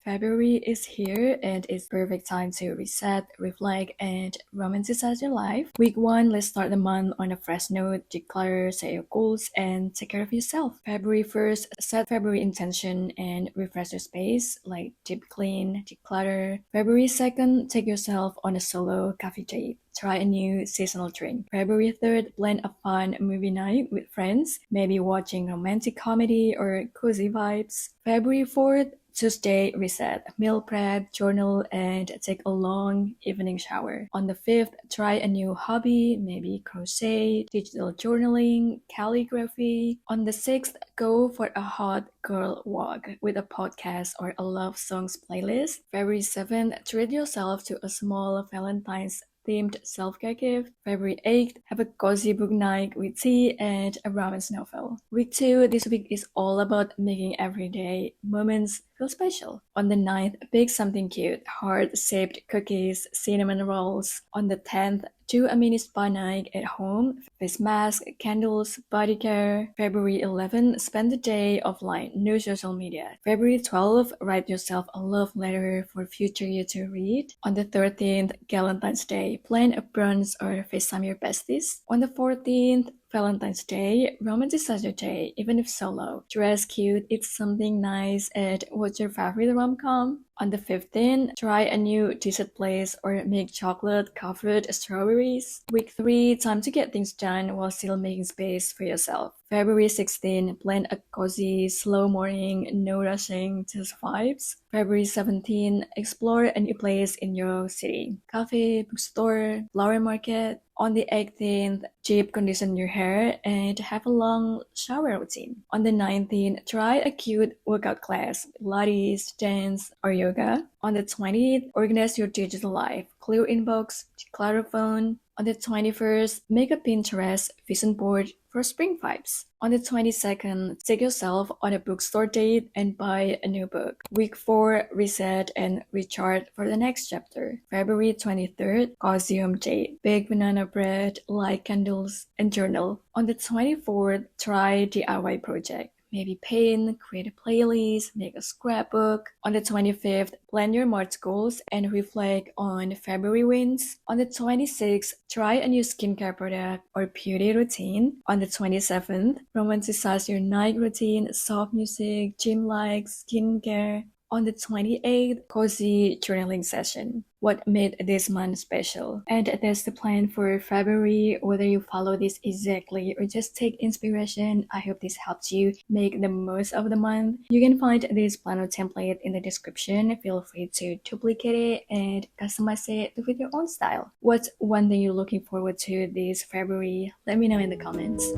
February is here and it's perfect time to reset, reflect, and romanticize your life. Week 1, let's start the month on a fresh note, declare, set your goals, and take care of yourself. February 1st, set February intention and refresh your space, like deep clean, declutter. February 2nd, take yourself on a solo coffee date. Try a new seasonal drink. February 3rd, plan a fun movie night with friends, maybe watching romantic comedy or cozy vibes. February 4th, Tuesday, reset, meal prep, journal, and take a long evening shower. On the 5th, try a new hobby, maybe crochet, digital journaling, calligraphy. On the 6th, go for a hot girl walk with a podcast or a love songs playlist. February 7th, treat yourself to a small Valentine's themed self-care gift. February 8th, have a cozy book night with tea and a romance novel. Week 2, this week is all about making everyday moments feel special. On the 9th, bake something cute, heart-shaped cookies, cinnamon rolls. On the 10th, do a mini spa night at home, face mask, candles, body care. February 11th, spend the day offline, no social media. February 12th, write yourself a love letter for future you to read. On the 13th, Valentine's Day, plan a brunch or FaceTime your besties. On the 14th, Valentine's Day, romanticize your day, even if solo. Dress cute, eat something nice, and watch your favorite rom-com. On the 15th, try a new dessert place or make chocolate-covered strawberries. Week 3, time to get things done while still making space for yourself. February 16, plan a cozy, slow morning, no rushing, just vibes. February 17, explore a new place in your city. Cafe, bookstore, flower market. On the 18th, deep condition your hair and have a long shower routine. On the 19th, try a cute workout class, Pilates, dance, or yoga. On the 20th, organize your digital life, clear inbox, declutter phone. On the 21st, make a Pinterest vision board for spring vibes. On the 22nd, take yourself on a bookstore date and buy a new book. Week 4, reset and recharge for the next chapter. February 23rd, costume date, bake banana bread, light candles, and journal. On the 24th, try DIY project. Maybe paint, create a playlist, make a scrapbook. On the 25th, plan your March goals and reflect on February wins. On the 26th, try a new skincare product or beauty routine. On the 27th, romanticize your night routine, soft music, gym-like, skincare. On the 28th, cozy journaling session. What made this month special? And that's the plan for February. Whether you follow this exactly or just take inspiration, I hope this helps you make the most of the month. You can find this planner template in the description. Feel free to duplicate it and customize it with your own style. What's one thing you're looking forward to this February? Let me know in the comments.